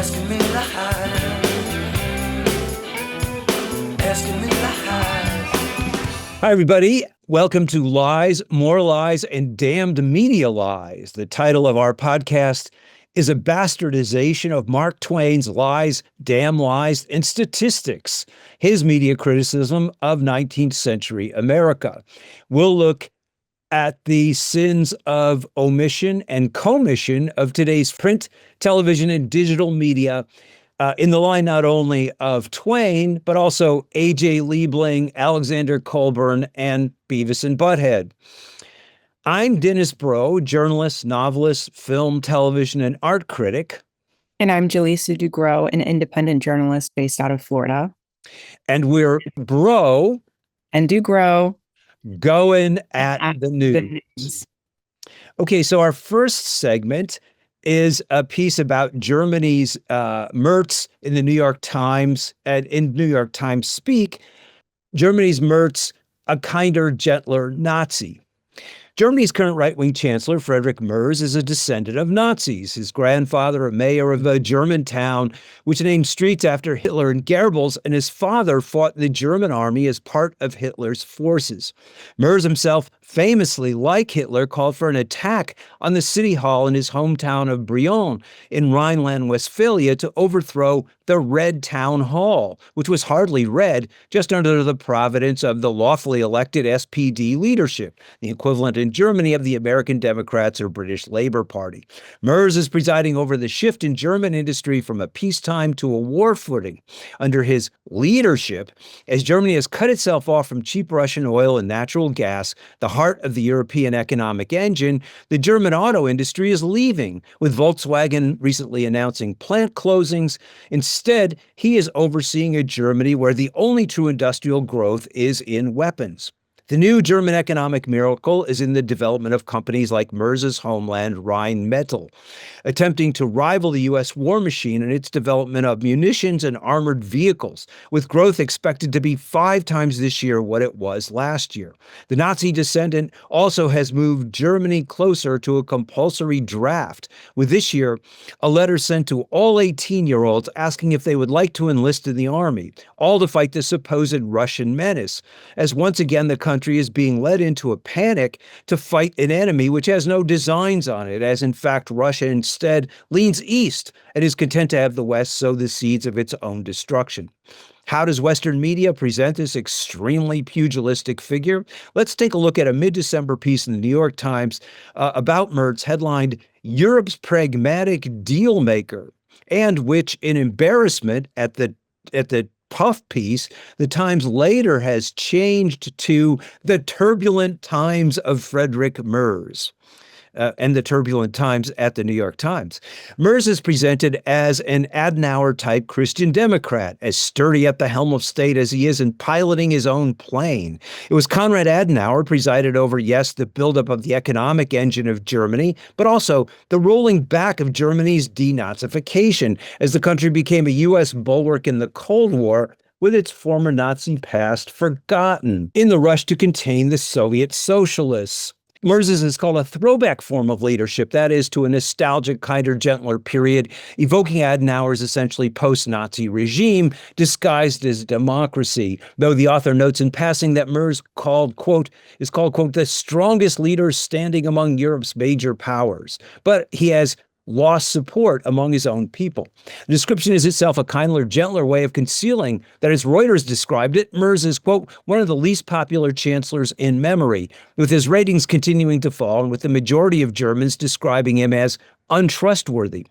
asking me lies, asking me lies. Hi, everybody. Welcome to Lies, More Lies, and Damned Media Lies. The title of our podcast is a bastardization of Mark Twain's Lies, Damn Lies, and Statistics, his media criticism of 19th century America. We'll look at the sins of omission and commission of today's print, television, and digital media in the line not only of Twain, but also A.J. Liebling, Alexander Colburn, and Beavis and Butthead. I'm Dennis Bro, journalist, novelist, film, television, and art critic. And I'm Jalyssa DuGro, an independent journalist based out of Florida. And we're Bro and DuGro Goin at the news. Okay, so our first segment is a piece about Germany's Merz in the New York Times, and in New York Times Speak, Germany's Merz, a kinder, gentler Nazi. Germany's current right-wing chancellor, Friedrich Merz, is a descendant of Nazis. His grandfather, a mayor of a German town, which named streets after Hitler and Goebbels, and his father fought in the German army as part of Hitler's forces. Merz himself, famously, like Hitler, called for an attack on the city hall in his hometown of Brion in Rhineland-Westphalia to overthrow the Red Town Hall, which was hardly red, just under the providence of the lawfully elected SPD leadership, the equivalent in Germany of the American Democrats or British Labour Party. Merz is presiding over the shift in German industry from a peacetime to a war footing. Under his leadership, as Germany has cut itself off from cheap Russian oil and natural gas, the heart of the European economic engine, the German auto industry is leaving, with Volkswagen recently announcing plant closings. Instead, he is overseeing a Germany where the only true industrial growth is in weapons. The new German economic miracle is in the development of companies like Merz's homeland, Rheinmetall, attempting to rival the U.S. war machine in its development of munitions and armored vehicles, with growth expected to be 5 times this year what it was last year. The Nazi descendant also has moved Germany closer to a compulsory draft, with this year a letter sent to all 18-year-olds asking if they would like to enlist in the army, all to fight the supposed Russian menace, as once again the country is being led into a panic to fight an enemy which has no designs on it, as in fact Russia instead leans east and is content to have the West sow the seeds of its own destruction. How does Western media present this extremely pugilistic figure? Let's take a look at a mid-December piece in the New York Times about Merz, headlined "Europe's Pragmatic Deal Maker," and which, in embarrassment at the puff piece, the Times later has changed to "The Turbulent Times of Friedrich Merz." And the turbulent times at the New York Times. Merz is presented as an Adenauer-type Christian Democrat, as sturdy at the helm of state as he is in piloting his own plane. It was Konrad Adenauer presided over, yes, the buildup of the economic engine of Germany, but also the rolling back of Germany's denazification as the country became a U.S. bulwark in the Cold War, with its former Nazi past forgotten, in the rush to contain the Soviet socialists. Merz's is called a throwback form of leadership, that is, to a nostalgic, kinder, gentler period, evoking Adenauer's essentially post-Nazi regime disguised as democracy, though the author notes in passing that Merz is called, the strongest leader standing among Europe's major powers. But he has lost support among his own people. The description is itself a kinder, gentler way of concealing that, as Reuters described it, Merz is, quote, one of the least popular chancellors in memory, with his ratings continuing to fall and with the majority of Germans describing him as untrustworthy.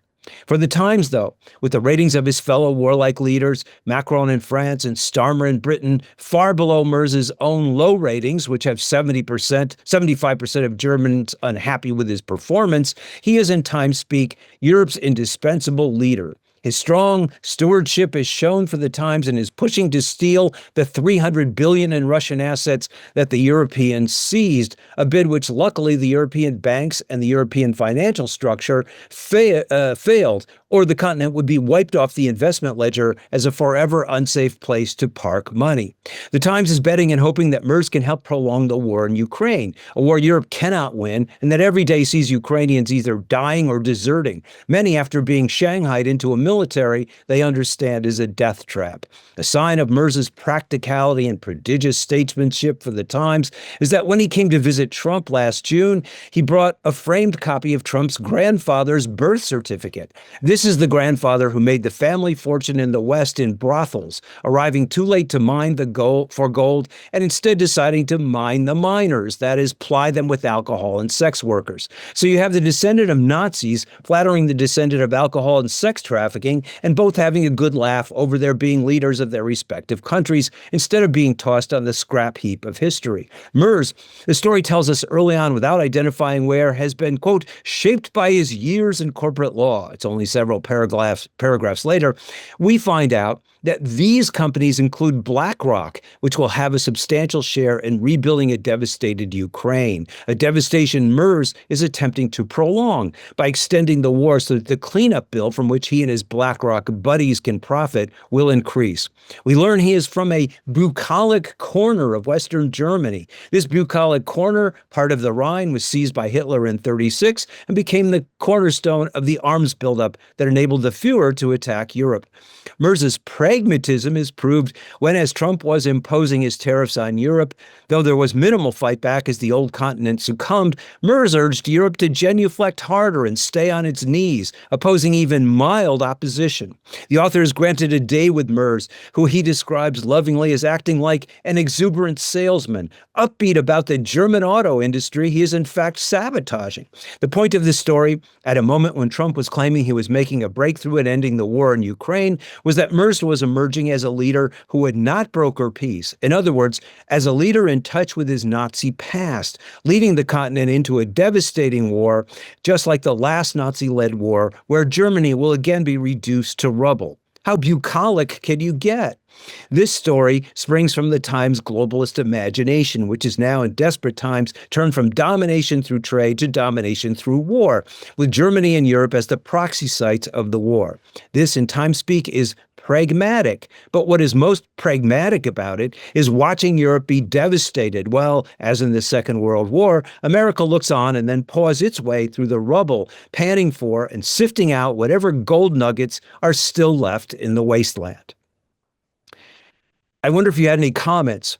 For the Times, though, with the ratings of his fellow warlike leaders, Macron in France and Starmer in Britain, far below Merz's own low ratings, which have 75% of Germans unhappy with his performance, he is in Times speak Europe's indispensable leader. His strong stewardship is shown for the Times and is pushing to steal the $300 billion in Russian assets that the Europeans seized, a bid which luckily the European banks and the European financial structure failed or the continent would be wiped off the investment ledger as a forever unsafe place to park money. The Times is betting and hoping that Merz can help prolong the war in Ukraine, a war Europe cannot win, and that every day sees Ukrainians either dying or deserting, many after being shanghaied into a military they understand is a death trap. A sign of Merz's practicality and prodigious statesmanship for the Times is that when he came to visit Trump last June, he brought a framed copy of Trump's grandfather's birth certificate. This is the grandfather who made the family fortune in the West in brothels, arriving too late to mine the gold and instead deciding to mine the miners, that is, ply them with alcohol and sex workers. So you have the descendant of Nazis flattering the descendant of alcohol and sex trafficking, and both having a good laugh over their being leaders of their respective countries instead of being tossed on the scrap heap of history. Merz, the story tells us early on without identifying where, has been, quote, shaped by his years in corporate law. It's only several paragraphs later, we find out that these companies include BlackRock, which will have a substantial share in rebuilding a devastated Ukraine, a devastation Merz is attempting to prolong by extending the war so that the cleanup bill from which he and his BlackRock buddies can profit will increase. We learn he is from a bucolic corner of Western Germany. This bucolic corner, part of the Rhine, was seized by Hitler in 1936 and became the cornerstone of the arms buildup that enabled the Fuhrer to attack Europe. Merz's pragmatism is proved when, as Trump was imposing his tariffs on Europe, though there was minimal fight back as the old continent succumbed, Merz urged Europe to genuflect harder and stay on its knees, opposing even mild opposition. The author is granted a day with Merz, who he describes lovingly as acting like an exuberant salesman, upbeat about the German auto industry he is in fact sabotaging. The point of this story, at a moment when Trump was claiming he was making a breakthrough at ending the war in Ukraine, was that Merz was emerging as a leader who would not broker peace. In other words, as a leader in touch with his Nazi past, leading the continent into a devastating war, just like the last Nazi-led war, where Germany will again be reduced to rubble. How bucolic can you get? This story springs from the Times' globalist imagination, which is now in desperate times turned from domination through trade to domination through war, with Germany and Europe as the proxy sites of the war. This, in Times speak, is pragmatic. But what is most pragmatic about it is watching Europe be devastated. Well, as in the Second World War, America looks on and then paws its way through the rubble, panning for and sifting out whatever gold nuggets are still left in the wasteland. I wonder if you had any comments.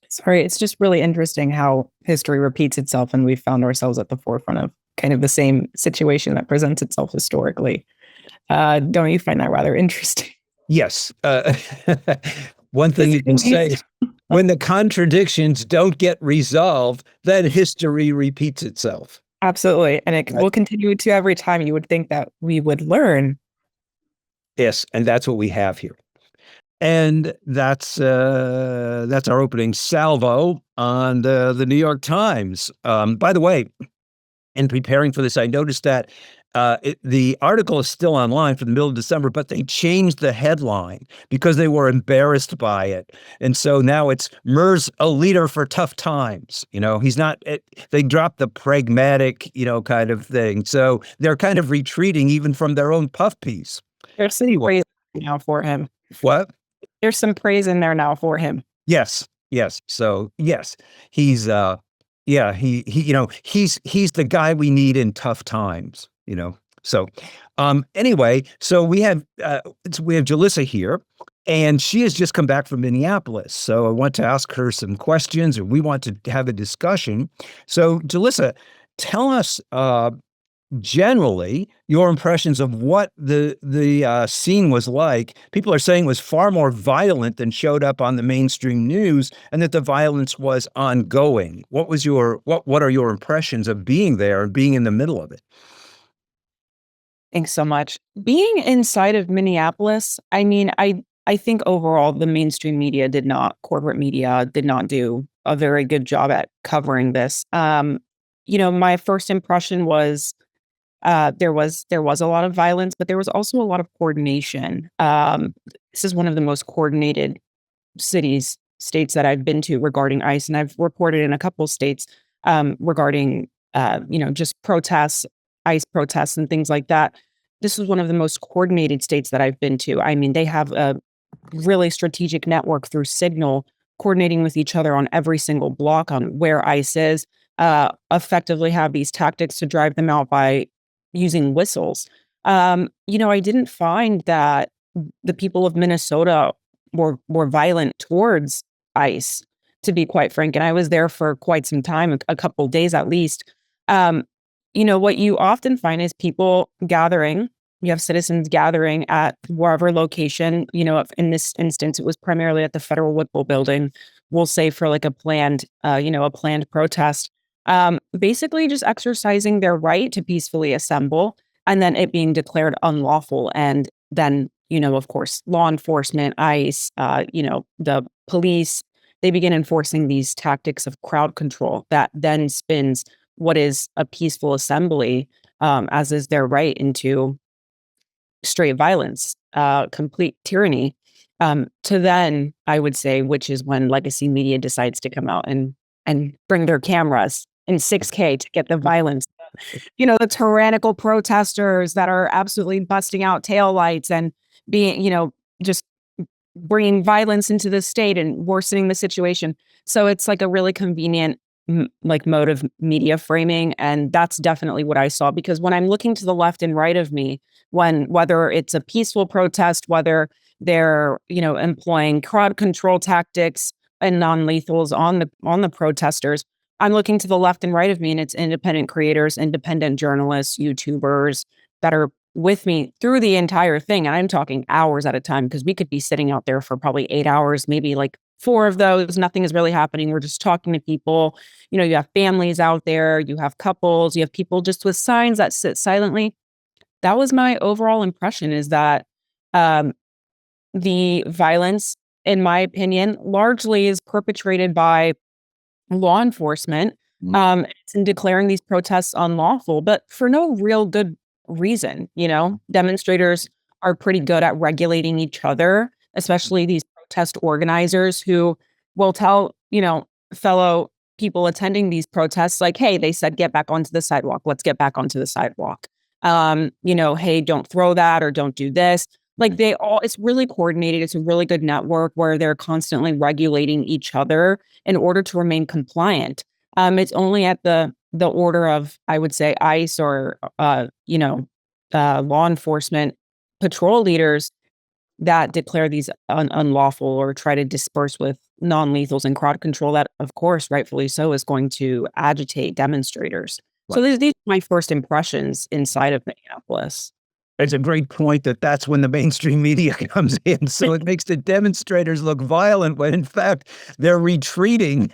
Sorry, it's just really interesting how history repeats itself, and we've found ourselves at the forefront of kind of the same situation that presents itself historically. Don't you find that rather interesting? Yes. One thing you can say is when the contradictions don't get resolved, then history repeats itself. Absolutely. And it will continue to every time. You would think that we would learn. Yes, and that's what we have here. And that's our opening salvo on the New York Times. By the way, in preparing for this, I noticed that the article is still online for the middle of December, but they changed the headline because they were embarrassed by it. And so now it's Merz, a leader for tough times. You know, he's not, they dropped the pragmatic, kind of thing. So they're kind of retreating even from their own puff piece. There's some praise now for him. What? There's some praise in there now for him. Yes. So yes, he's he's the guy we need in tough times. So anyway, so we have Jalyssa here, and she has just come back from Minneapolis. So I want to ask her some questions, and we want to have a discussion. So Jalyssa, tell us generally your impressions of what the scene was like. People are saying it was far more violent than showed up on the mainstream news, and that the violence was ongoing. What are your impressions of being there and being in the middle of it? Thanks so much. Being inside of Minneapolis, I mean, I think overall the mainstream media corporate media did not do a very good job at covering this. My first impression was there was a lot of violence, but there was also a lot of coordination. This is one of the most coordinated states that I've been to regarding ICE, and I've reported in a couple states regarding just protests, ICE protests, and things like that. this is one of the most coordinated states that I've been to. I mean, they have a really strategic network through Signal, coordinating with each other on every single block on where ICE is, effectively have these tactics to drive them out by using whistles. I didn't find that the people of Minnesota were violent towards ICE, to be quite frank. And I was there for quite some time, a couple days at least. What you often find is people gathering. You have citizens gathering at wherever location. In this instance, it was primarily at the Federal Whipple building. We'll say for like a planned protest. Basically, just exercising their right to peacefully assemble, and then it being declared unlawful, and then of course, law enforcement, ICE, the police, they begin enforcing these tactics of crowd control that then spins what is a peaceful assembly, as is their right, into straight violence, complete tyranny. To then, I would say, which is when legacy media decides to come out and bring their cameras in 6K to get the violence. The tyrannical protesters that are absolutely busting out taillights and being, just bringing violence into the state and worsening the situation. So it's like a really convenient mode of media framing. And that's definitely what I saw, because when I'm looking to the left and right of me, whether it's a peaceful protest, whether they're, employing crowd control tactics and non-lethals on the protesters, I'm looking to the left and right of me, and it's independent creators, independent journalists, YouTubers that are with me through the entire thing. And I'm talking hours at a time, because we could be sitting out there for probably 8 hours, maybe like 4 of those, nothing is really happening. We're just talking to people. You have families out there, you have couples, you have people just with signs that sit silently. That was my overall impression, is that the violence, in my opinion, largely is perpetrated by law enforcement. It's in declaring these protests unlawful, but for no real good reason. Demonstrators are pretty good at regulating each other, especially these protest organizers who will tell, fellow people attending these protests, like, hey, they said, get back onto the sidewalk. Let's get back onto the sidewalk. Hey, don't throw that, or don't do this. Like, it's really coordinated. It's a really good network where they're constantly regulating each other in order to remain compliant. It's only at the order of, I would say, ICE or, law enforcement patrol leaders that declare these unlawful or try to disperse with non-lethals and crowd control that, of course, rightfully so, is going to agitate demonstrators. Right. So these are my first impressions inside of Minneapolis. It's a great point that's when the mainstream media comes in. So it makes the demonstrators look violent when, in fact, they're retreating,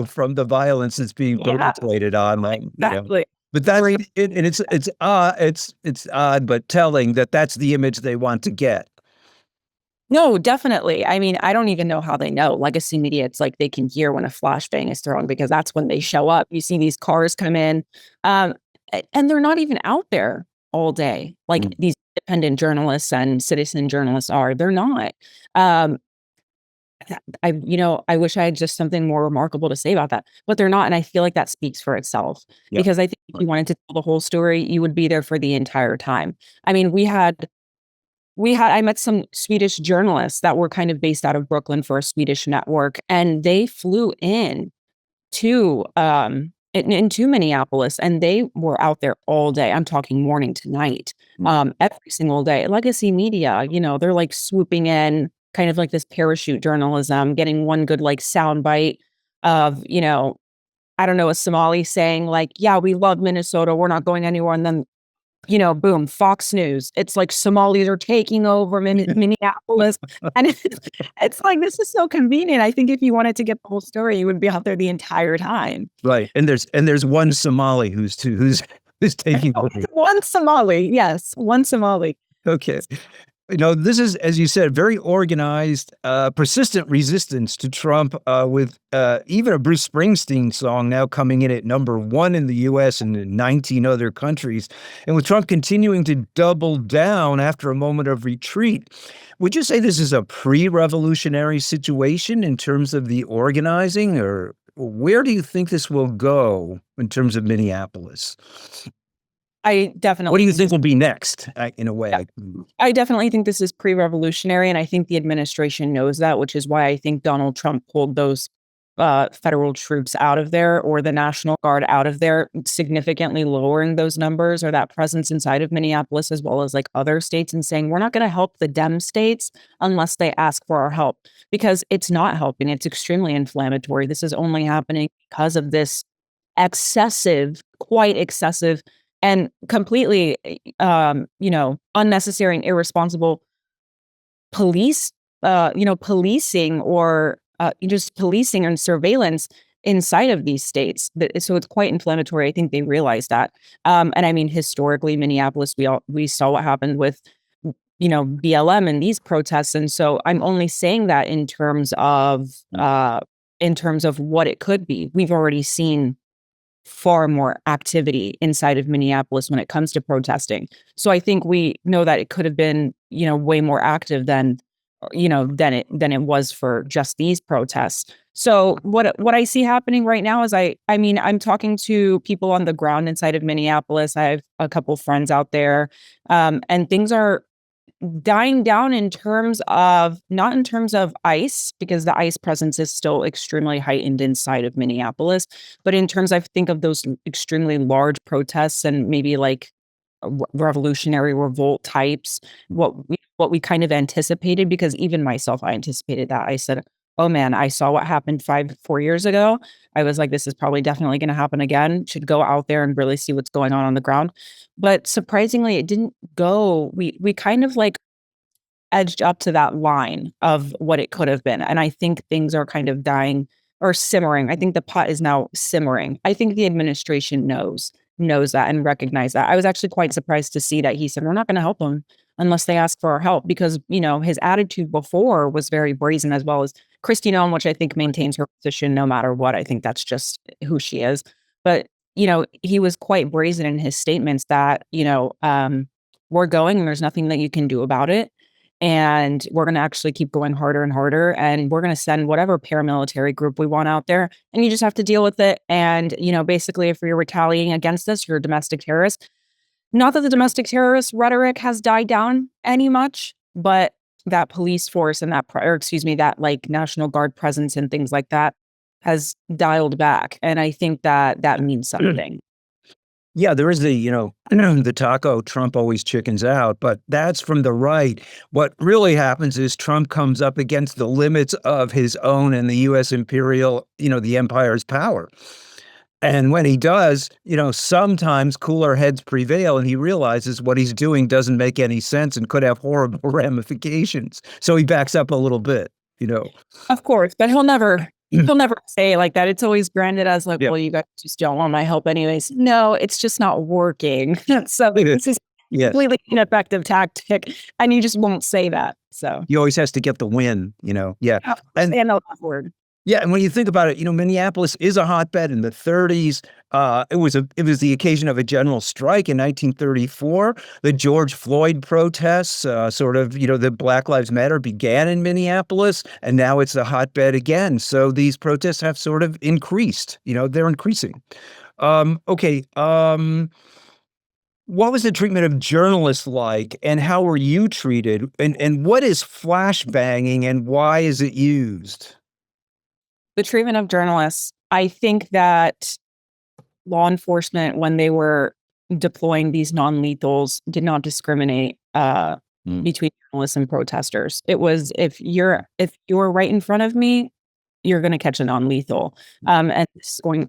from the violence that's being perpetrated on them. Exactly. But it's odd, but telling that that's the image they want to get. No, definitely. I mean, I don't even know how they know. Legacy media, it's like they can hear when a flashbang is thrown, because that's when they show up. You see these cars come in, and they're not even out there all day like these independent journalists and citizen journalists are. They're not. I wish I had just something more remarkable to say about that, but they're not. And I feel like that speaks for itself, because I think if you wanted to tell the whole story, you would be there for the entire time. I mean, I met some Swedish journalists that were kind of based out of Brooklyn for a Swedish network, and they flew in to into Minneapolis, and they were out there all day. I'm talking morning to night, every single day. Legacy media, they're like swooping in, kind of like this parachute journalism, getting one good like sound bite of, I don't know, a Somali saying like, yeah, we love Minnesota, we're not going anywhere. And then, boom, Fox News. It's like Somalis are taking over Minneapolis. And it's like, this is so convenient. I think if you wanted to get the whole story, you would be out there the entire time. Right. And there's one Somali who's taking over. One Somali. Yes. One Somali. Okay. This is, as you said, very organized, persistent resistance to Trump, with even a Bruce Springsteen song now coming in at #1 in the U.S. and in 19 other countries. And with Trump continuing to double down after a moment of retreat, would you say this is a pre-revolutionary situation in terms of the organizing, or where do you think this will go in terms of Minneapolis? I definitely. What do you think will be next? In a way, yeah. I definitely think this is pre-revolutionary, and I think the administration knows that, which is why I think Donald Trump pulled those federal troops out of there, or the National Guard out of there, significantly lowering those numbers or that presence inside of Minneapolis as well as like other states, and saying we're not going to help the Dem states unless they ask for our help, because it's not helping. It's extremely inflammatory. This is only happening because of this quite excessive and completely, unnecessary and irresponsible policing or just policing and surveillance inside of these states. So it's quite inflammatory. I think they realize that. And I mean, historically, Minneapolis, we saw what happened with, BLM and these protests. And so I'm only saying that in terms of what it could be. We've already seen far more activity inside of Minneapolis when it comes to protesting. So I think we know that it could have been, way more active than it was for just these protests. So what I see happening right now is I'm talking to people on the ground inside of Minneapolis. I have a couple friends out there, and things are dying down in terms of, not in terms of ICE, because the ICE presence is still extremely heightened inside of Minneapolis, but in terms, I think, of those extremely large protests and maybe like revolutionary revolt types, what we kind of anticipated, because even myself, I anticipated that. I said, oh man, I saw what happened 4 years ago. I was like, this is probably definitely going to happen again. Should go out there and really see what's going on the ground. But surprisingly, it didn't go. We kind of like edged up to that line of what it could have been. And I think things are kind of dying or simmering. I think the pot is now simmering. I think the administration knows that and recognize that. I was actually quite surprised to see that he said, we're not going to help them unless they ask for our help, because, his attitude before was very brazen, as well as Kristi Noem, which I think maintains her position no matter what. I think that's just who she is. But, he was quite brazen in his statements that, we're going and there's nothing that you can do about it. And we're going to actually keep going harder and harder. And we're going to send whatever paramilitary group we want out there. And you just have to deal with it. And, basically, if you're retaliating against us, you're a domestic terrorist. Not that the domestic terrorist rhetoric has died down any much, but that police force and that like National Guard presence and things like that has dialed back. And I think that means something. Yeah, there is the taco, Trump always chickens out, but that's from the right. What really happens is Trump comes up against the limits of his own and the U.S. imperial, the empire's power. And when he does, sometimes cooler heads prevail, and he realizes what he's doing doesn't make any sense and could have horrible ramifications. So he backs up a little bit, Of course, but he'll never say like that. It's always branded as like, well, you guys just don't want my help anyways. No, it's just not working. So this is completely ineffective tactic, and you just won't say that. So he always has to get the win, Yeah. And the last word. Yeah, and when you think about it, Minneapolis is a hotbed. In the 30s. It was the occasion of a general strike in 1934. The George Floyd protests, the Black Lives Matter began in Minneapolis, and now it's a hotbed again. So these protests have sort of increased. They're increasing. Okay. What was the treatment of journalists like, and how were you treated? And what is flashbanging, and why is it used? The treatment of journalists, I think that law enforcement, when they were deploying these non-lethals, did not discriminate between journalists and protesters. It was, if you're right in front of me, you're going to catch a non-lethal, and it's going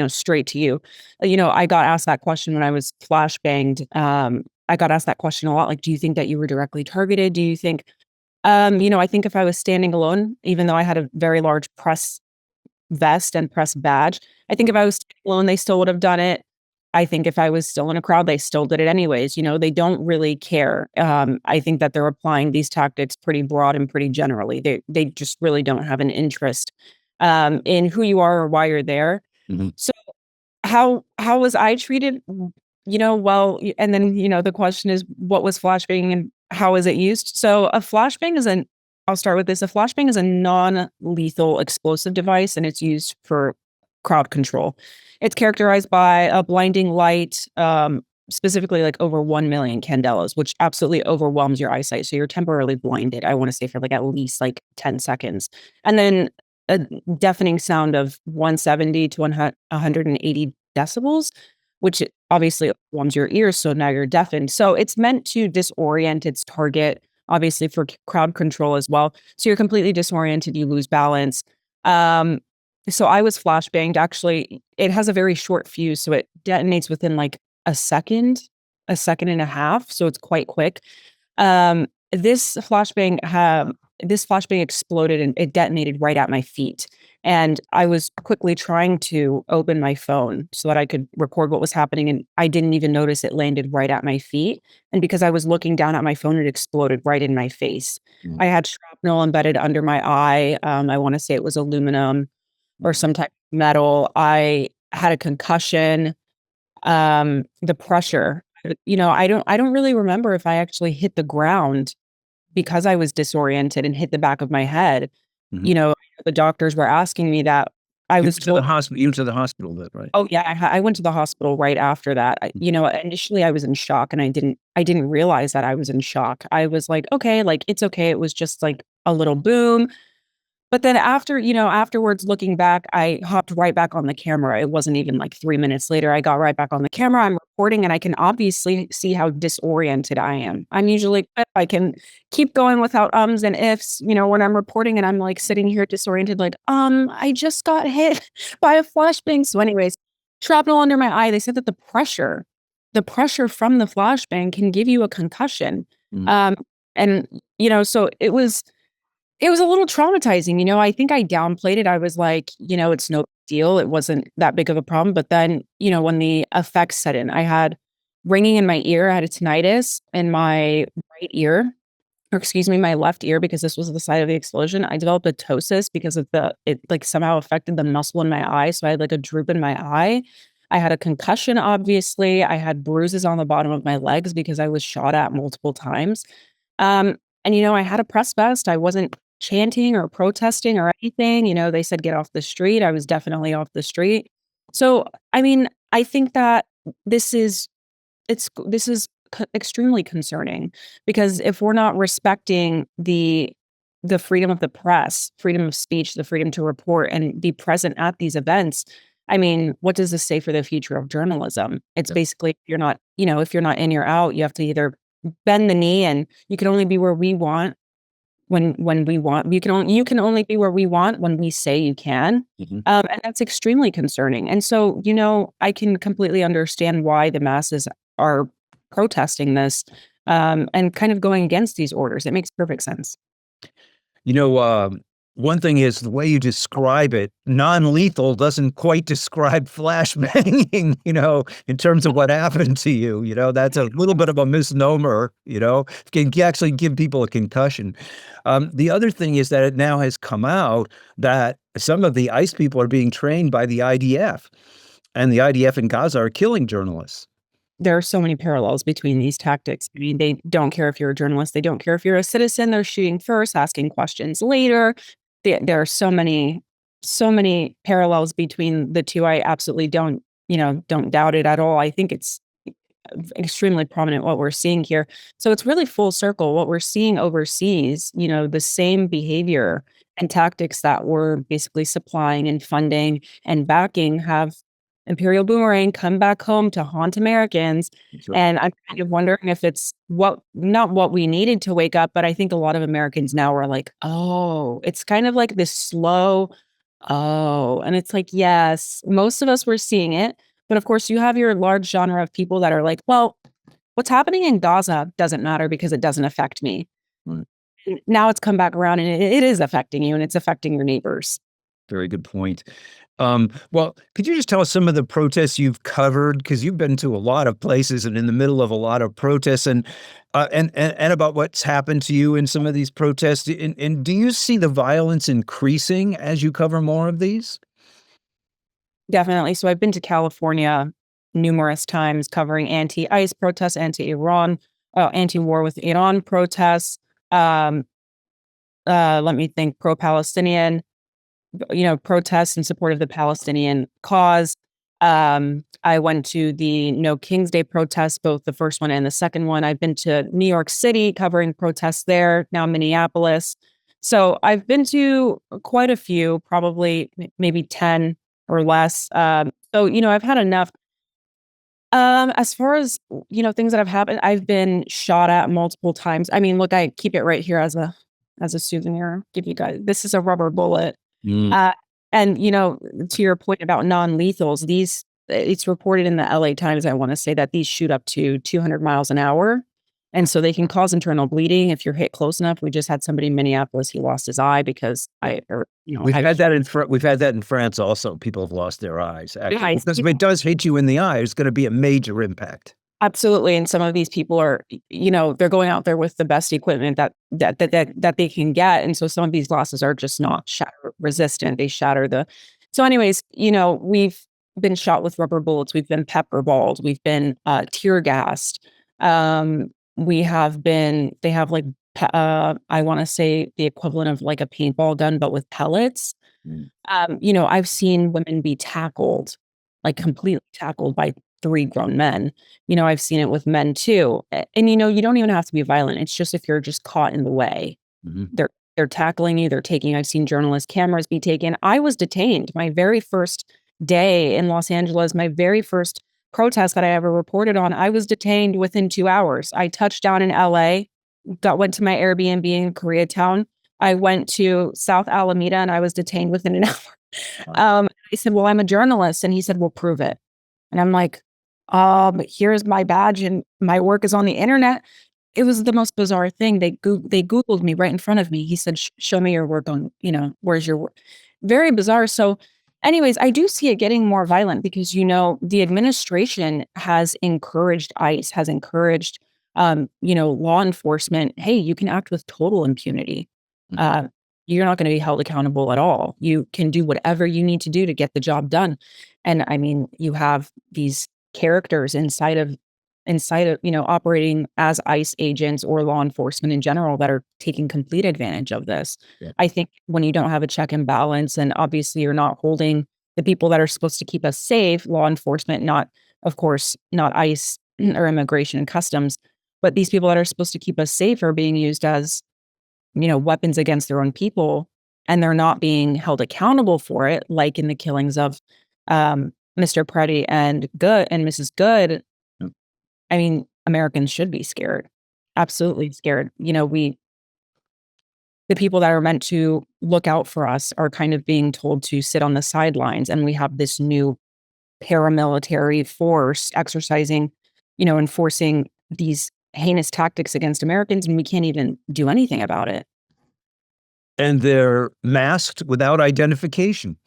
straight to you. I got asked that question when I was flashbanged. I got asked that question a lot. Like, do you think that you were directly targeted? Do you think I think if I was standing alone, even though I had a very large press vest and press badge, I think if I was standing alone, they still would have done it. I think if I was still in a crowd, they still did it anyways. They don't really care. I think that they're applying these tactics pretty broad and pretty generally. They just really don't have an interest in who you are or why you're there. Mm-hmm. So how was I treated? Well, and then, the question is, what was flashbanging and how is it used? So a flashbang I'll start with this. A flashbang is a non-lethal explosive device, and it's used for crowd control. It's characterized by a blinding light, specifically like over 1 million candelas, which absolutely overwhelms your eyesight. So you're temporarily blinded, I want to say, for like at least like 10 seconds. And then a deafening sound of 170 to 180 decibels, which obviously warms your ears. So now you're deafened. So it's meant to disorient its target, obviously for crowd control as well. So you're completely disoriented, you lose balance. So I was flashbanged. Actually, it has a very short fuse, so it detonates within like a second and a half. So it's quite quick. Um, this flashbang, this flashbang exploded and it detonated right at my feet. And I was quickly trying to open my phone so that I could record what was happening. And I didn't even notice it landed right at my feet. And because I was looking down at my phone, it exploded right in my face. I had shrapnel embedded under my eye. I want to say it was aluminum or some type of metal. I had a concussion. The pressure, I don't really remember if I actually hit the ground because I was disoriented and hit the back of my head. Mhm. The doctors were asking me that. I You was went to the told, hospital. You went to the hospital, then, right? oh yeah, I went to the hospital right after that. Initially I was in shock and I didn't realize that I was in shock. I was like, okay, like it's okay. It was just like a little boom. But then afterwards, looking back, I hopped right back on the camera. It wasn't even like 3 minutes later. I got right back on the camera. I'm recording and I can obviously see how disoriented I am. I'm usually, I can keep going without ums and ifs, when I'm reporting and I'm like sitting here disoriented, like, I just got hit by a flashbang. So anyways, shrapnel under my eye. They said that the pressure from the flashbang can give you a concussion. Mm. So it was a little traumatizing. I think I downplayed it. I was like, it's no big deal. It wasn't that big of a problem. But then, when the effects set in, I had ringing in my ear. I had a tinnitus in my right ear, or excuse me, my left ear, because this was the side of the explosion. I developed a ptosis because of it like somehow affected the muscle in my eye. So I had like a droop in my eye. I had a concussion, obviously. I had bruises on the bottom of my legs because I was shot at multiple times. I had a press vest. I wasn't chanting or protesting or anything. They said get off the street. I was definitely off the street. So, I think that this is extremely concerning, because if we're not respecting the freedom of the press, freedom of speech, the freedom to report and be present at these events, what does this say for the future of journalism? It's basically, if you're not in, you're out. You have to either bend the knee, and you can only be where we want when we want. You can only be where we want when we say you can. And that's extremely concerning. And so, I can completely understand why the masses are protesting this, and kind of going against these orders. It makes perfect sense. One thing is the way you describe it. Non-lethal doesn't quite describe flashbanging, in terms of what happened to you. That's a little bit of a misnomer, can actually give people a concussion. The other thing is that it now has come out that some of the ICE people are being trained by the IDF, and the IDF in Gaza are killing journalists. There are so many parallels between these tactics. They don't care if you're a journalist. They don't care if you're a citizen. They're shooting first, asking questions later. There are so many parallels between the two. I absolutely don't doubt it at all. I think it's extremely prominent what we're seeing here. So it's really full circle. What we're seeing overseas, the same behavior and tactics that we're basically supplying and funding and backing have Imperial Boomerang come back home to haunt Americans. Sure. And I'm kind of wondering if it's not what we needed to wake up, but I think a lot of Americans now are like, oh, it's kind of like this slow, oh, and it's like, yes, most of us were seeing it. But of course, you have your large genre of people that are like, well, what's happening in Gaza doesn't matter because it doesn't affect me. Right. Now it's come back around and it is affecting you, and it's affecting your neighbors. Very good point. Well, could you just tell us some of the protests you've covered? Because you've been to a lot of places and in the middle of a lot of protests, and about what's happened to you in some of these protests. And do you see the violence increasing as you cover more of these? Definitely. So I've been to California numerous times covering anti-ICE protests, anti-Iran, anti-war with Iran protests. Let me think, pro-Palestinian, protests in support of the Palestinian cause. I went to the No King's Day protests, both the first one and the second one. I've been to New York City covering protests there, now Minneapolis. So I've been to quite a few, probably maybe 10 or less. So, I've had enough. As far as, things that have happened, I've been shot at multiple times. I mean, look, I keep it right here as a souvenir. Give you guys, this is a rubber bullet. Mm. And, to your point about non-lethals, it's reported in the LA Times, I want to say, that these shoot up to 200 miles an hour. And so they can cause internal bleeding if you're hit close enough. We just had somebody in Minneapolis, he lost his eye because we've had that in France also. People have lost their eyes, actually. Because if it does hit you in the eye, it's going to be a major impact. Absolutely. And some of these people are, they're going out there with the best equipment that they can get. And so some of these glasses are just not shatter resistant. They shatter so anyways, we've been shot with rubber bullets. We've been pepper balled. We've been tear gassed. They have like, I want to say the equivalent of like a paintball gun, but with pellets. Mm. I've seen women be tackled, like completely tackled by 3 grown men. I've seen it with men too. And, you don't even have to be violent. It's just if you're just caught in the way, they're tackling you, I've seen journalist cameras be taken. I was detained my very first day in Los Angeles, my very first protest that I ever reported on. I was detained within 2 hours. I touched down in LA, went to my Airbnb in Koreatown. I went to South Alameda and I was detained within an hour. I said, well, I'm a journalist. And he said, well, prove it. And I'm like, here's my badge and my work is on the internet. It was the most bizarre thing. They Googled me right in front of me. He said, show me your work on, where's your work? Very bizarre. So anyways, I do see it getting more violent because, the administration has encouraged ICE, has encouraged, law enforcement. Hey, you can act with total impunity. You're not going to be held accountable at all. You can do whatever you need to do to get the job done. And I mean, you have these characters inside of, operating as ICE agents or law enforcement in general that are taking complete advantage of this. Yeah. I think when you don't have a check and balance, and obviously you're not holding the people that are supposed to keep us safe, law enforcement, not ICE or immigration and customs, but these people that are supposed to keep us safe are being used as, weapons against their own people, and they're not being held accountable for it, like in the killings of Mr. Preddy and Mrs. Good. I mean, Americans should be scared. Absolutely scared. The people that are meant to look out for us are kind of being told to sit on the sidelines, and we have this new paramilitary force exercising, enforcing these heinous tactics against Americans, and we can't even do anything about it. And they're masked without identification.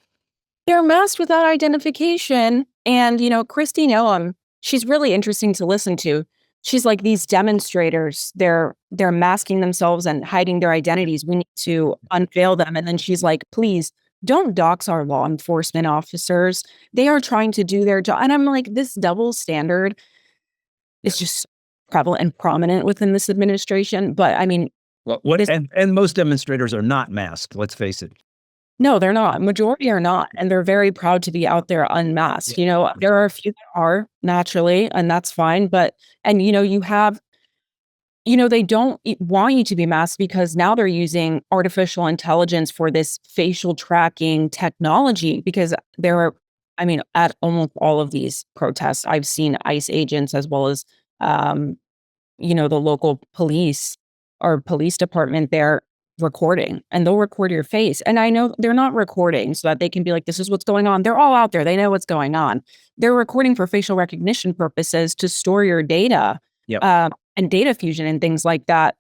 They're masked without identification. And, Christine Noam, she's really interesting to listen to. She's like, these demonstrators, they're masking themselves and hiding their identities. We need to unveil them. And then she's like, please don't dox our law enforcement officers. They are trying to do their job. And I'm like, this double standard is just prevalent and prominent within this administration. But I mean, and most demonstrators are not masked, let's face it. No, they're not. Majority are not. And they're very proud to be out there unmasked. Yeah. There are a few that are naturally, and that's fine. But, and you have, they don't want you to be masked because now they're using artificial intelligence for this facial tracking technology, because at almost all of these protests, I've seen ICE agents as well as, the local police or police department there recording, and they'll record your face. And I know they're not recording so that they can be like, this is what's going on. They're all out there. They know what's going on. They're recording for facial recognition purposes to store your data, and data fusion and things like that,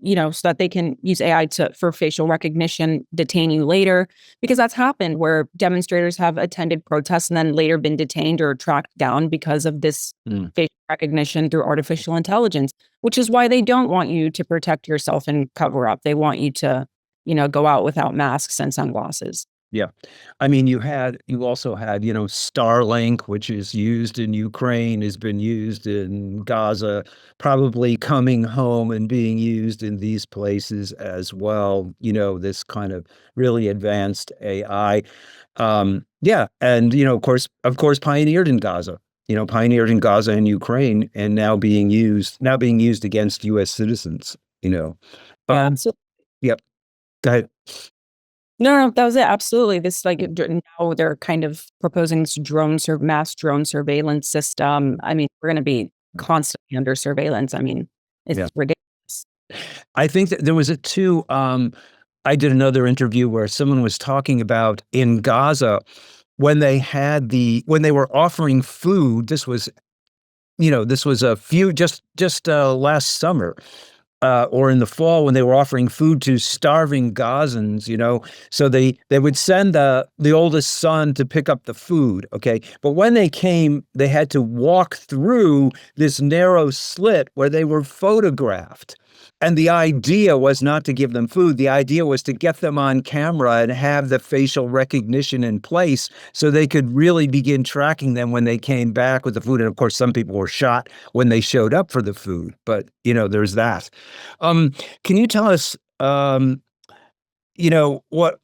so that they can use AI for facial recognition, detain you later, because that's happened where demonstrators have attended protests and then later been detained or tracked down because of this facial recognition through artificial intelligence, which is why they don't want you to protect yourself and cover up. They want you to, go out without masks and sunglasses. Yeah. I mean, you also had, Starlink, which is used in Ukraine, has been used in Gaza, probably coming home and being used in these places as well, this kind of really advanced AI. Yeah. And, of course, pioneered in Gaza, pioneered in Gaza and Ukraine, and now being used against US citizens, Yeah, Uh, absolutely. yep. Go ahead. No, that was it. Absolutely. This now they're kind of proposing this mass drone surveillance system. I mean, we're going to be constantly under surveillance. I mean, Yeah. it's ridiculous. I think that there was a too. I did another interview where someone was talking about in Gaza when they were offering food. This was a few just last summer. Or in the fall when they were offering food to starving Gazans, so they would send the oldest son to pick up the food, okay? But when they came, they had to walk through this narrow slit where they were photographed. And the idea was not to give them food. The idea was to get them on camera and have the facial recognition in place so they could really begin tracking them when they came back with the food. And of course, some people were shot when they showed up for the food. But, there's that. Um, can you tell us, what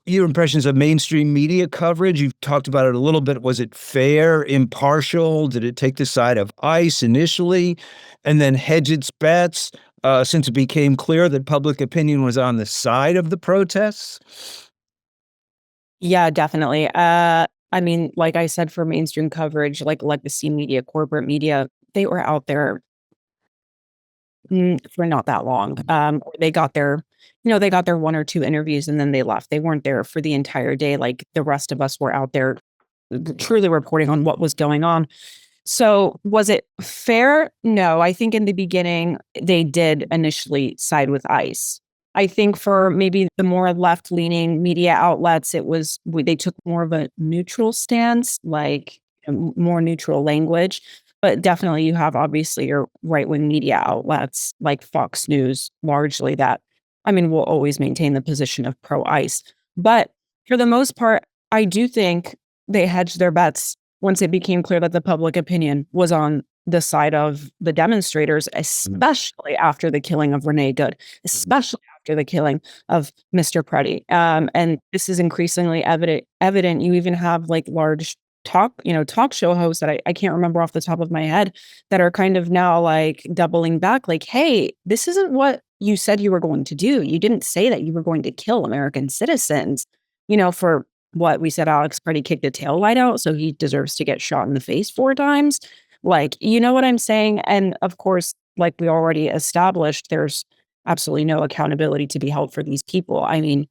your impressions of mainstream media coverage? You've talked about it a little bit. Was it fair, impartial? Did it take the side of ICE initially and then hedge its bets since it became clear that public opinion was on the side of the protests? Yeah, definitely. I mean, like I said, for mainstream coverage, like legacy media, corporate media, they were out there for not that long. They got their one or two interviews and then they left. They weren't there for the entire day. Like the rest of us were out there truly reporting on what was going on. So was it fair? No, I think in the beginning they did initially side with ICE. I think for maybe the more left-leaning media outlets, they took more of a neutral stance, like more neutral language. But definitely, you have obviously your right-wing media outlets like Fox News, largely that, I mean, will always maintain the position of pro-ICE. But for the most part, I do think they hedged their bets once it became clear that the public opinion was on the side of the demonstrators, especially after the killing of Renee Good, especially after the killing of Mr. Preddy. And this is increasingly evident. You even have like large talk show hosts that I can't remember off the top of my head that are kind of now like doubling back, like, hey, this isn't what you said you were going to do. You didn't say that you were going to kill American citizens, for what we said. Alex Preddy kicked a tail light out, so he deserves to get shot in the face 4 times. Like, you know what I'm saying? And of course, like we already established, there's absolutely no accountability to be held for these people. I mean,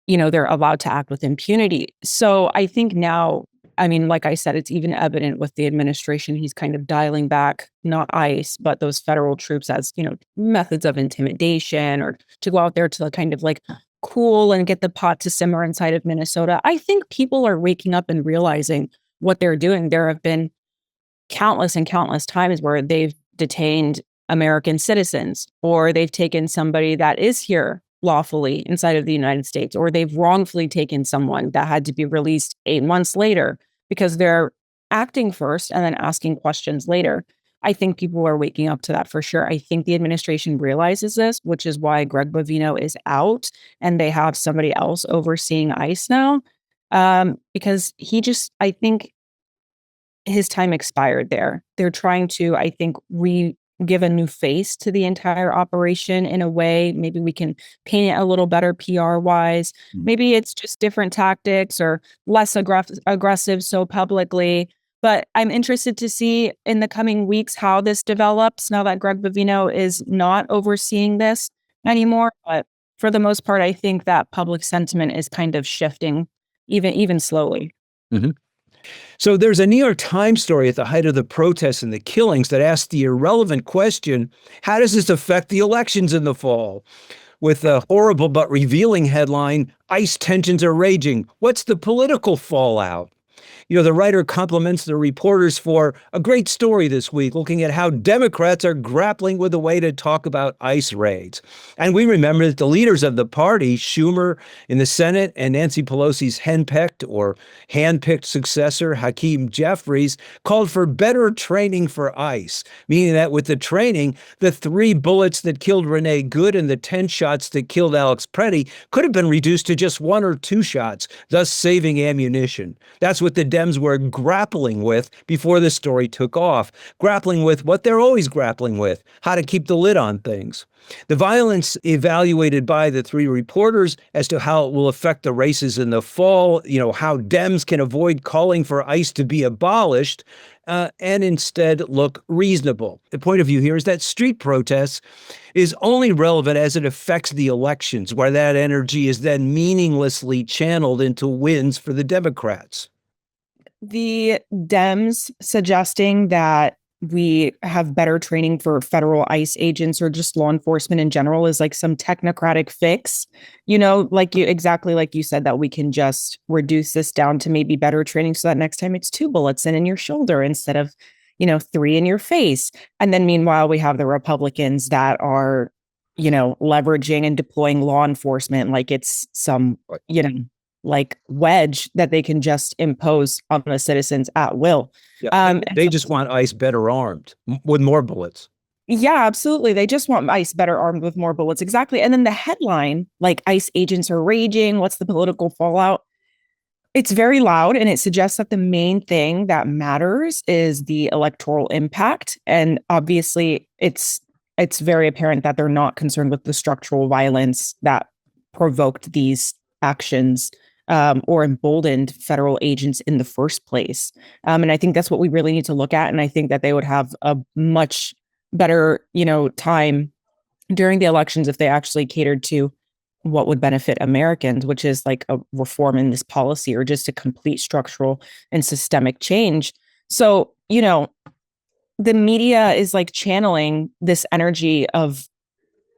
they're allowed to act with impunity. So I think now, I mean, like I said, it's even evident with the administration, he's kind of dialing back, not ICE, but those federal troops as, methods of intimidation or to go out there to kind of like cool and get the pot to simmer inside of Minnesota. I think people are waking up and realizing what they're doing. There have been countless and countless times where they've detained American citizens, or they've taken somebody that is here lawfully inside of the United States, or they've wrongfully taken someone that had to be released 8 months later because they're acting first and then asking questions later. I think people are waking up to that for sure. I think the administration realizes this, which is why Greg Bovino is out and they have somebody else overseeing ICE now. Because I think his time expired there. They're trying to, I think, give a new face to the entire operation in a way. Maybe we can paint it a little better PR wise. Maybe it's just different tactics or less aggressive so publicly. But I'm interested to see in the coming weeks how this develops now that Greg Bovino is not overseeing this anymore. But for the most part, I think that public sentiment is kind of shifting even slowly. Mm-hmm. So there's a New York Times story at the height of the protests and the killings that asked the irrelevant question, how does this affect the elections in the fall? With a horrible but revealing headline, ICE tensions are raging. What's the political fallout? The writer compliments the reporters for a great story this week, looking at how Democrats are grappling with a way to talk about ICE raids. And we remember that the leaders of the party, Schumer in the Senate and Nancy Pelosi's handpicked successor, Hakeem Jeffries, called for better training for ICE, meaning that with the training, the 3 bullets that killed Renee Good and the 10 shots that killed Alex Preddy could have been reduced to just 1 or 2 shots, thus saving ammunition. That's what the Dems were grappling with before the story took off, grappling with what they're always grappling with, how to keep the lid on things. The violence evaluated by the 3 reporters as to how it will affect the races in the fall, how Dems can avoid calling for ICE to be abolished and instead look reasonable. The point of view here is that street protests is only relevant as it affects the elections, where that energy is then meaninglessly channeled into wins for the Democrats. The Dems suggesting that we have better training for federal ICE agents or just law enforcement in general is like some technocratic fix, exactly like you said, that we can just reduce this down to maybe better training so that next time it's 2 bullets in your shoulder instead of, 3 in your face. And then meanwhile, we have the Republicans that are, leveraging and deploying law enforcement like it's some, like wedge that they can just impose on the citizens at will. Yeah, they just want ICE better armed with more bullets. Yeah, absolutely. They just want ICE better armed with more bullets. Exactly. And then the headline, like ICE agents are raging. What's the political fallout? It's very loud, and it suggests that the main thing that matters is the electoral impact. And obviously, it's very apparent that they're not concerned with the structural violence that provoked these actions or emboldened federal agents in the first place. And I think that's what we really need to look at. And I think that they would have a much better, time during the elections if they actually catered to what would benefit Americans, which is like a reform in this policy or just a complete structural and systemic change. So, the media is like channeling this energy of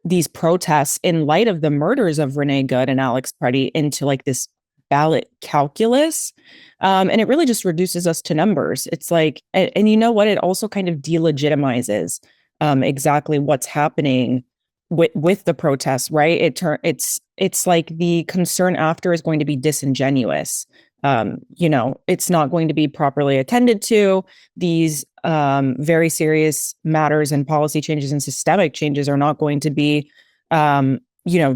these protests in light of the murders of Renee Good and Alex Preddy into like this ballot calculus. And it really just reduces us to numbers. It's like, and you know what? It also kind of delegitimizes exactly what's happening with the protests, right? It's like the concern after is going to be disingenuous. It's not going to be properly attended to. These very serious matters and policy changes and systemic changes are not going to be,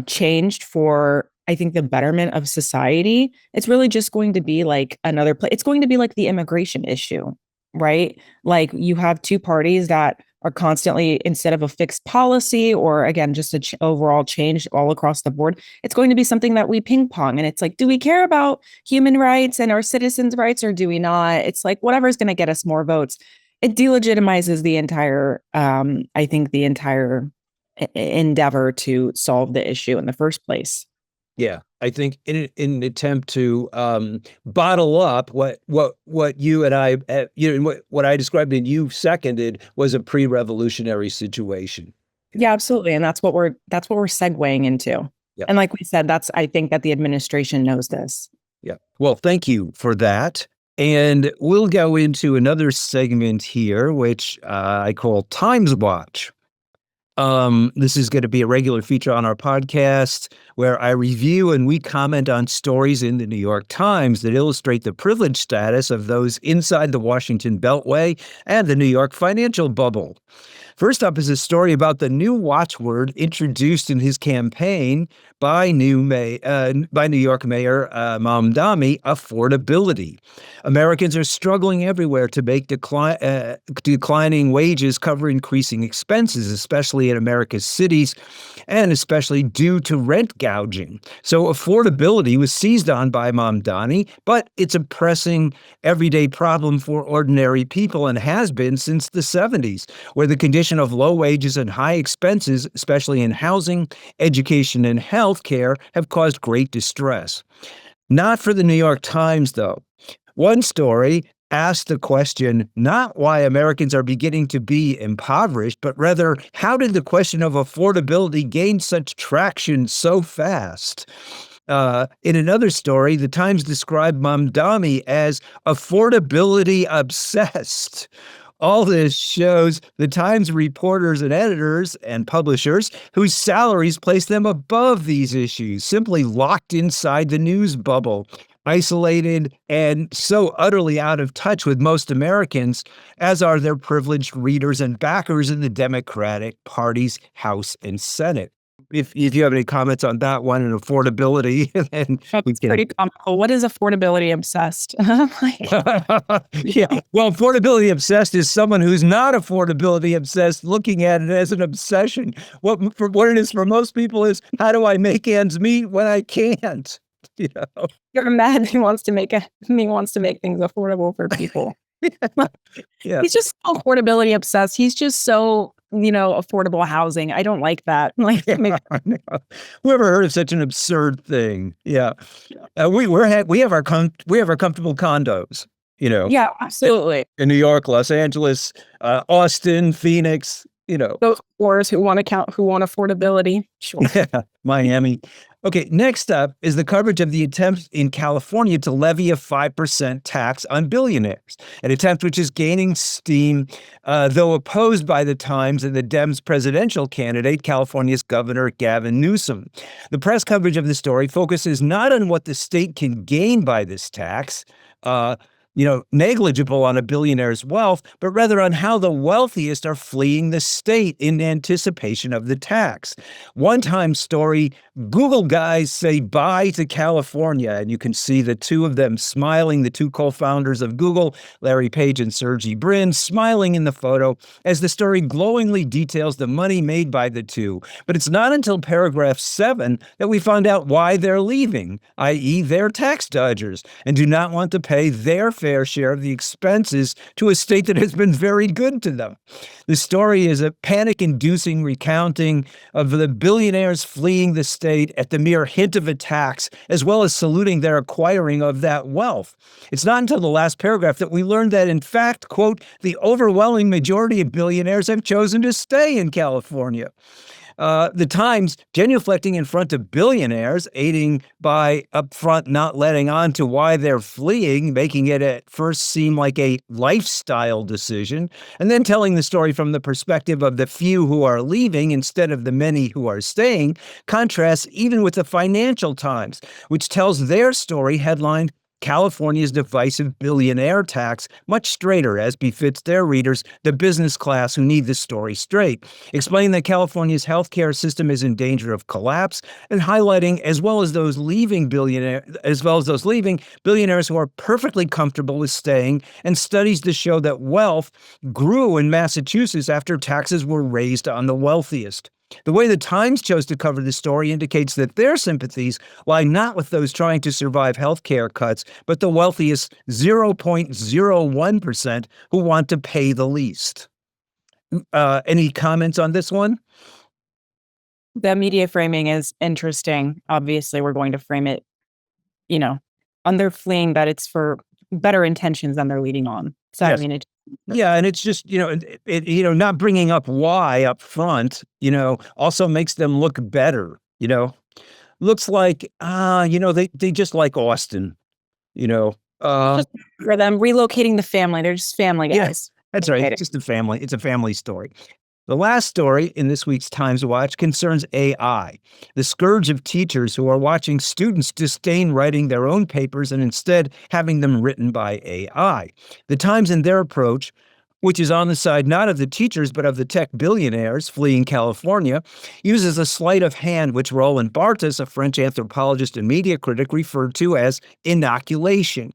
changed for, I think, the betterment of society. It's really just going to be like another place. It's going to be like the immigration issue, right? Like you have 2 parties that are constantly, instead of a fixed policy or again, just a overall change all across the board, it's going to be something that we ping pong. And it's like, do we care about human rights and our citizens' rights or do we not? It's like, whatever's going to get us more votes. It delegitimizes the entire, I think the entire endeavor to solve the issue in the first place. Yeah, I think in an attempt to bottle up what you and I, what I described and you seconded was a pre-revolutionary situation. Yeah, absolutely, and that's what we're segueing into. Yep. And like we said, I think that the administration knows this. Yeah. Well, thank you for that. And we'll go into another segment here, which I call Times Watch. This is going to be a regular feature on our podcast where I review and we comment on stories in the New York Times that illustrate the privileged status of those inside the Washington Beltway and the New York financial bubble. First up is a story about the new watchword introduced in his campaign by New York Mayor Mamdani, affordability. Americans are struggling everywhere to make declining wages cover increasing expenses, especially in America's cities, and especially due to rent gouging. So affordability was seized on by Mamdani, but it's a pressing everyday problem for ordinary people and has been since the 70s, where the condition of low wages and high expenses, especially in housing, education, and health care, have caused great distress. Not for the New York Times, though. One story asked the question not why Americans are beginning to be impoverished, but rather, how did the question of affordability gain such traction so fast? In another story, the Times described Mamdani as affordability obsessed. All this shows the Times reporters and editors and publishers whose salaries place them above these issues, simply locked inside the news bubble, isolated and so utterly out of touch with most Americans, as are their privileged readers and backers in the Democratic Party's House and Senate. If you have any comments on that one and affordability, then That's pretty comical. What is affordability obsessed? Yeah, well, affordability obsessed is someone who's not affordability obsessed, looking at it as an obsession. What it is for most people is, how do I make ends meet when I can't? You know? You're mad he wants to make things affordable for people. Yeah. He's just affordability obsessed. He's just so, affordable housing. I don't like that. Like, Who ever heard of such an absurd thing? Yeah. We have our comfortable condos, yeah, absolutely. in New York, Los Angeles, Austin, Phoenix, Those whores who want affordability. Sure. Yeah, Miami. Okay, next up is the coverage of the attempt in California to levy a 5% tax on billionaires, an attempt which is gaining steam, though opposed by the Times and the Dems presidential candidate, California's Governor Gavin Newsom. The press coverage of the story focuses not on what the state can gain by this tax, negligible on a billionaire's wealth, but rather on how the wealthiest are fleeing the state in anticipation of the tax. One Time story, Google guys say bye to California, and you can see the two of them smiling, the two co-founders of Google, Larry Page and Sergey Brin, smiling in the photo as the story glowingly details the money made by the two. But it's not until paragraph 7 that we find out why they're leaving, i.e. they're tax dodgers and do not want to pay their fair share of the expenses to a state that has been very good to them. The story is a panic-inducing recounting of the billionaires fleeing the state at the mere hint of a tax, as well as saluting their acquiring of that wealth. It's not until the last paragraph that we learn that, in fact, quote, the overwhelming majority of billionaires have chosen to stay in California. The Times, genuflecting in front of billionaires, aiding by upfront not letting on to why they're fleeing, making it at first seem like a lifestyle decision, and then telling the story from the perspective of the few who are leaving instead of the many who are staying, contrasts even with the Financial Times, which tells their story headlined, California's divisive billionaire tax much straighter, as befits their readers, the business class who need the story straight, explaining that California's healthcare system is in danger of collapse, and highlighting as well as those leaving billionaires who are perfectly comfortable with staying, and studies to show that wealth grew in Massachusetts after taxes were raised on the wealthiest. The way the Times chose to cover the story indicates that their sympathies lie not with those trying to survive healthcare cuts, but the wealthiest 0.01% who want to pay the least. Any comments on this one? The media framing is interesting. Obviously, we're going to frame it, on their fleeing, that it's for better intentions than they're leading on. So, Yes. I mean, Yeah, and it's just, not bringing up why up front, also makes them look better, Looks like, they just like Austin, just for them relocating the family. They're just family guys. Yes, that's right. It's just a family. It's a family story. The last story in this week's Times Watch concerns AI, the scourge of teachers who are watching students disdain writing their own papers and instead having them written by AI. The Times, in their approach, which is on the side not of the teachers but of the tech billionaires fleeing California, uses a sleight of hand which Roland Barthes, a French anthropologist and media critic, referred to as inoculation.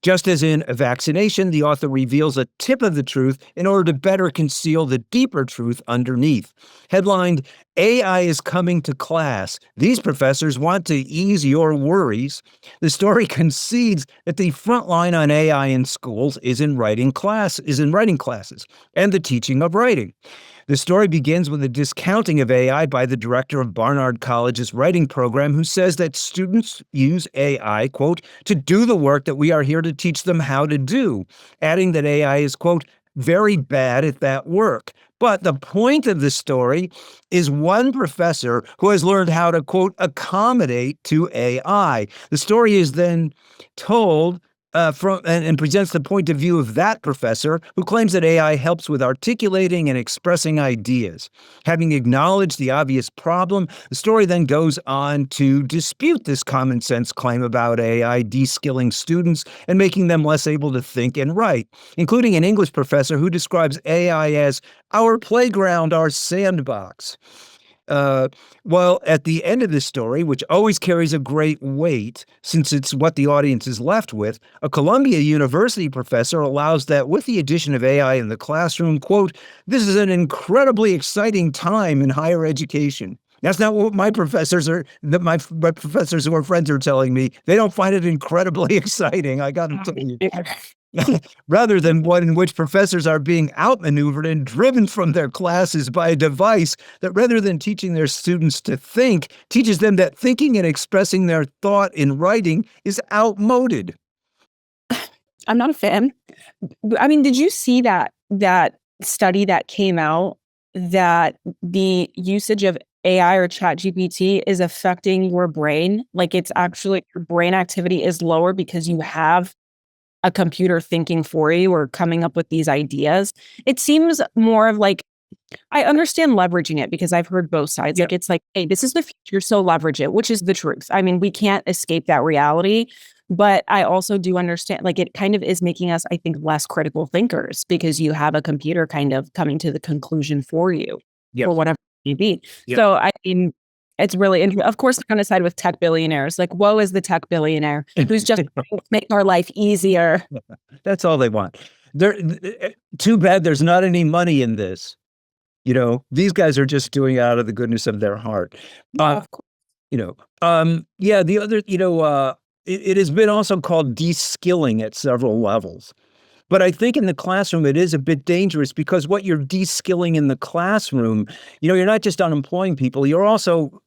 Just as in a vaccination, the author reveals a tip of the truth in order to better conceal the deeper truth underneath. Headlined, AI is coming to class. These professors want to ease your worries. The story concedes that the front line on AI in schools is in writing classes and the teaching of writing. The story begins with a discounting of AI by the director of Barnard College's writing program, who says that students use AI, quote, to do the work that we are here to teach them how to do, adding that AI is, quote, very bad at that work. But the point of the story is one professor who has learned how to, quote, accommodate to AI. The story is then told and presents the point of view of that professor who claims that AI helps with articulating and expressing ideas. Having acknowledged the obvious problem, the story then goes on to dispute this common sense claim about AI deskilling students and making them less able to think and write, including an English professor who describes AI as our playground, our sandbox. Well, at the end of the story, which always carries a great weight since it's what the audience is left with, a Columbia University professor allows that with the addition of AI in the classroom, quote, this is an incredibly exciting time in higher education. That's not what my professors my professors who are friends are telling me. They don't find it incredibly exciting, I got to tell you. Rather than one in which professors are being outmaneuvered and driven from their classes by a device that, rather than teaching their students to think, teaches them that thinking and expressing their thought in writing is outmoded. I'm not a fan. I mean, did you see that study that came out that the usage of AI or ChatGPT is affecting your brain? Like, it's actually, your brain activity is lower because you have a computer thinking for you or coming up with these ideas. It seems more of like, I understand leveraging it because I've heard both sides. Like, it's like, hey, this is the future, so leverage it, which is the truth. I mean, we can't escape that reality. But I also do understand, like, it kind of is making us, I think, less critical thinkers because you have a computer kind of coming to the conclusion for you for whatever it may be. So, I mean, it's really interesting. Of course, I kind of side with tech billionaires. Like, woe is the tech billionaire who's just make our life easier. That's all they want. Too bad there's not any money in this. You know, these guys are just doing it out of the goodness of their heart. Of course. You know, the other, it has been also called deskilling at several levels. But I think in the classroom, it is a bit dangerous because what you're deskilling in the classroom, you're not just unemploying people. You're also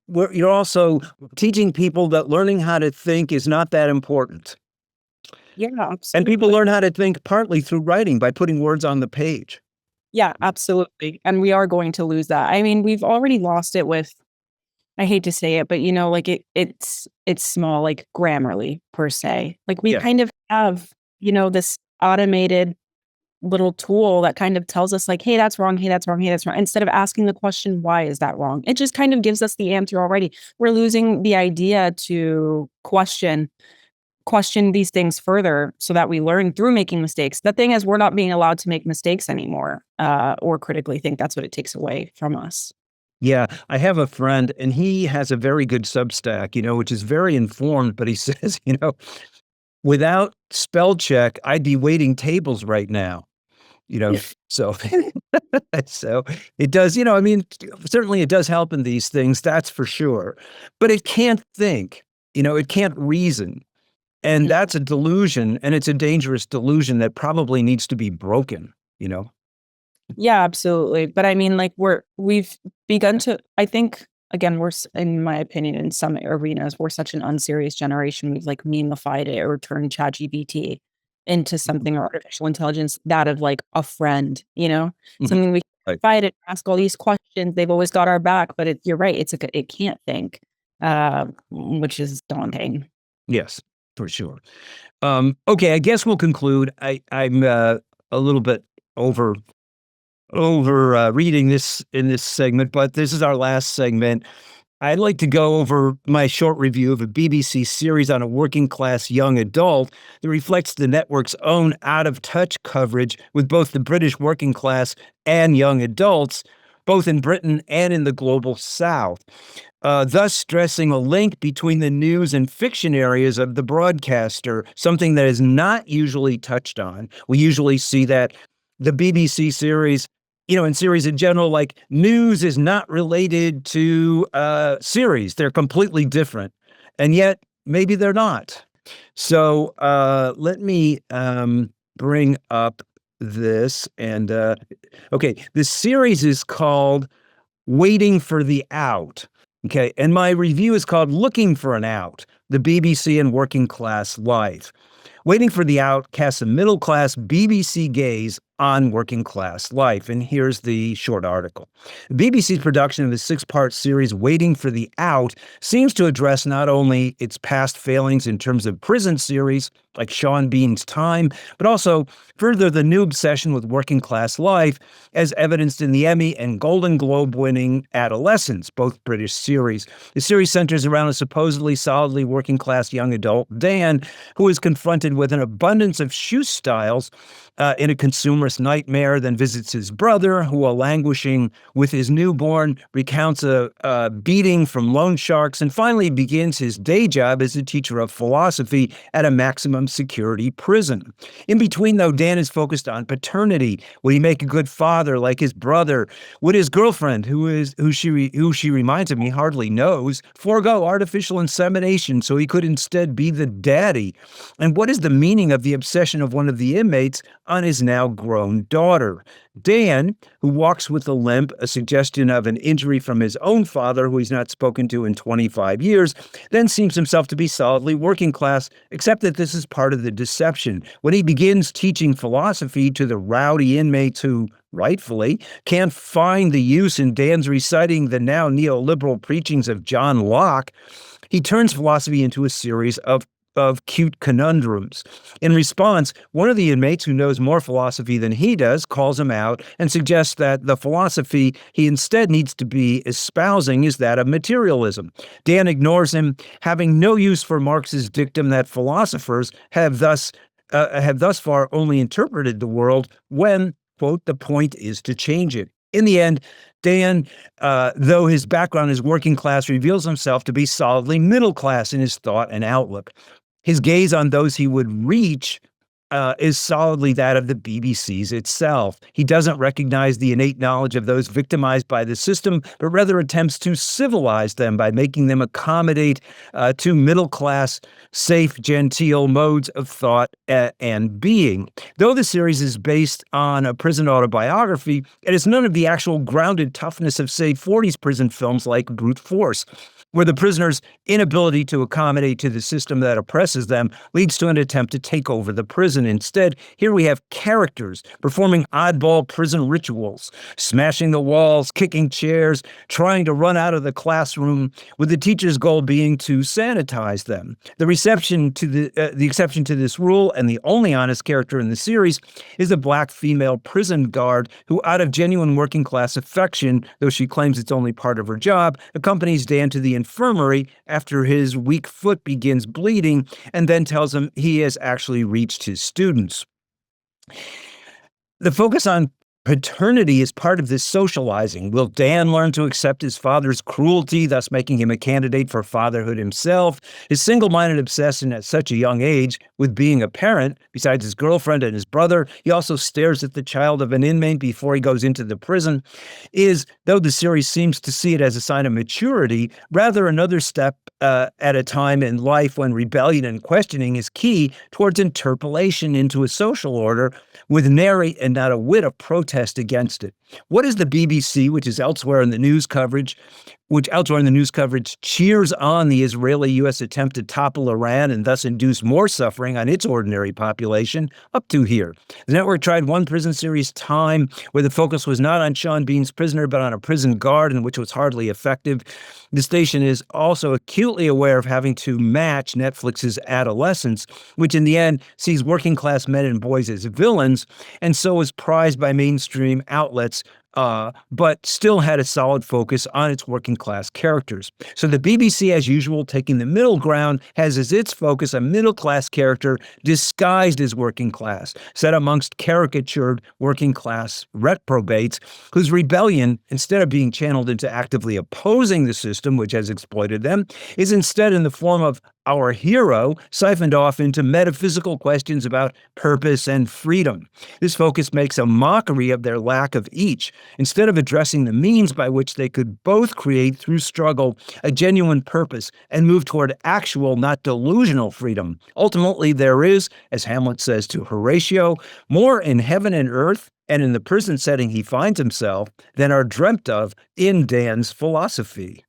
teaching people that learning how to think is not that important. Yeah, absolutely. And people learn how to think partly through writing by putting words on the page. Yeah, absolutely. And we are going to lose that. I mean, we've already lost it with, I hate to say it, but like it's small, like Grammarly per se. Like we kind of have, this automated little tool that kind of tells us like, hey, that's wrong. Hey, that's wrong. Hey, that's wrong. Instead of asking the question, why is that wrong? It just kind of gives us the answer already. We're losing the idea to question these things further so that we learn through making mistakes. The thing is, we're not being allowed to make mistakes anymore or critically think. That's what it takes away from us. Yeah, I have a friend and he has a very good Substack, which is very informed, but he says, without spell check, I'd be waiting tables right now, so, so it does, I mean, certainly it does help in these things, that's for sure, but it can't think, it can't reason. And that's a delusion, and it's a dangerous delusion that probably needs to be broken, Yeah, absolutely. But I mean, like we've begun to, I think, again, in my opinion, in some arenas, we're such an unserious generation. We've like memified it or turned ChatGPT into something artificial intelligence, that of like a friend, something we can fight it, ask all these questions. They've always got our back, but you're right. It can't think, which is daunting. Yes, for sure. Okay, I guess we'll conclude. I'm a little bit over reading this in this segment, but this is our last segment. I'd like to go over my short review of a BBC series on a working class young adult that reflects the network's own out-of-touch coverage with both the British working class and young adults, both in Britain and in the global South, thus stressing a link between the news and fiction areas of the broadcaster, something that is not usually touched on. We usually see that the BBC series, in series in general, like news is not related to series. They're completely different. And yet, maybe they're not. So let me bring up this. And okay, the series is called Waiting for the Out. Okay, and my review is called Looking for an Out, the BBC and Working Class Life. Waiting for the Out casts a middle-class BBC gaze on working class life. And here's the short article. BBC's production of the 6-part series, Waiting for the Out, seems to address not only its past failings in terms of prison series, like Sean Bean's Time, but also further the new obsession with working class life, as evidenced in the Emmy and Golden Globe winning Adolescence, both British series. The series centers around a supposedly solidly working class young adult, Dan, who is confronted with an abundance of shoe styles in a consumerist nightmare, then visits his brother, who, while languishing with his newborn, recounts a beating from loan sharks, and finally begins his day job as a teacher of philosophy at a maximum security prison. In between, though, Dan is focused on paternity. Would he make a good father like his brother? Would his girlfriend, who she reminds him he hardly knows, forego artificial insemination so he could instead be the daddy? And what is the meaning of the obsession of one of the inmates on his now grown daughter? Dan, who walks with a limp, a suggestion of an injury from his own father, who he's not spoken to in 25 years, then seems himself to be solidly working class, except that this is part of the deception. When he begins teaching philosophy to the rowdy inmates who, rightfully, can't find the use in Dan's reciting the now neoliberal preachings of John Locke, he turns philosophy into a series of cute conundrums. In response, one of the inmates, who knows more philosophy than he does, calls him out and suggests that the philosophy he instead needs to be espousing is that of materialism. Dan ignores him, having no use for Marx's dictum that philosophers have thus far only interpreted the world when, quote, the point is to change it. In the end, Dan, though his background is working class, reveals himself to be solidly middle class in his thought and outlook. His gaze on those he would reach is solidly that of the BBC's itself. He doesn't recognize the innate knowledge of those victimized by the system, but rather attempts to civilize them by making them accommodate to middle-class, safe, genteel modes of thought and being. Though the series is based on a prison autobiography, it has none of the actual grounded toughness of, say, 40s prison films like Brute Force, where the prisoner's inability to accommodate to the system that oppresses them leads to an attempt to take over the prison. Instead, here we have characters performing oddball prison rituals, smashing the walls, kicking chairs, trying to run out of the classroom, with the teacher's goal being to sanitize them. The exception to this rule, and the only honest character in the series, is a black female prison guard who, out of genuine working class affection, though she claims it's only part of her job, accompanies Dan to the infirmary after his weak foot begins bleeding, and then tells him he has actually reached his students. The focus on paternity is part of this socializing. Will Dan learn to accept his father's cruelty, thus making him a candidate for fatherhood himself? His single-minded obsession at such a young age with being a parent, besides his girlfriend and his brother, he also stares at the child of an inmate before he goes into the prison, is, though the series seems to see it as a sign of maturity, rather another step at a time in life when rebellion and questioning is key towards interpolation into a social order with nary and not a whit of protest against it. What is the BBC, which elsewhere in the news coverage cheers on the Israeli-U.S. attempt to topple Iran and thus induce more suffering on its ordinary population, up to here? The network tried one prison series, Time, where the focus was not on Sean Bean's prisoner, but on a prison guard, and which was hardly effective. The station is also acutely aware of having to match Netflix's Adolescence, which in the end sees working-class men and boys as villains, and so was prized by mainstream outlets, but still had a solid focus on its working-class characters. So the BBC, as usual, taking the middle ground, has as its focus a middle-class character disguised as working class, set amongst caricatured working-class reprobates whose rebellion, instead of being channeled into actively opposing the system which has exploited them, is instead in the form of our hero siphoned off into metaphysical questions about purpose and freedom. This focus makes a mockery of their lack of each, instead of addressing the means by which they could both create, through struggle, a genuine purpose and move toward actual, not delusional freedom. Ultimately, there is, as Hamlet says to Horatio, more in heaven and earth and in the prison setting he finds himself than are dreamt of in Dan's philosophy.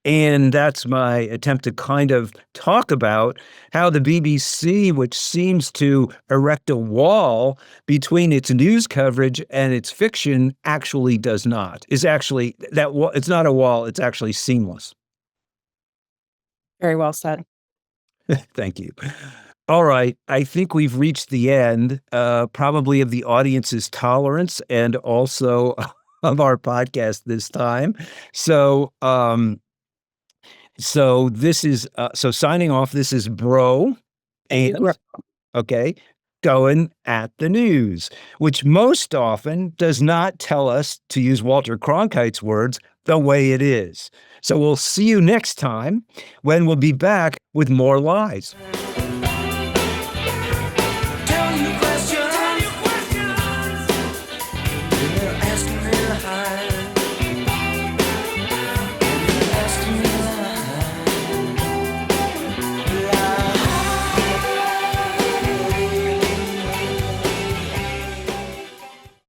And that's my attempt to kind of talk about how the BBC, which seems to erect a wall between its news coverage and its fiction, actually does not. Is actually that it's not a wall, it's actually seamless. Very well said. Thank you. All right. I think we've reached the end, probably of the audience's tolerance and also of our podcast this time. So, this is so signing off. This is Bro and okay, going at the news, which most often does not tell us, to use Walter Cronkite's words, the way it is. So we'll see you next time when we'll be back with more lies.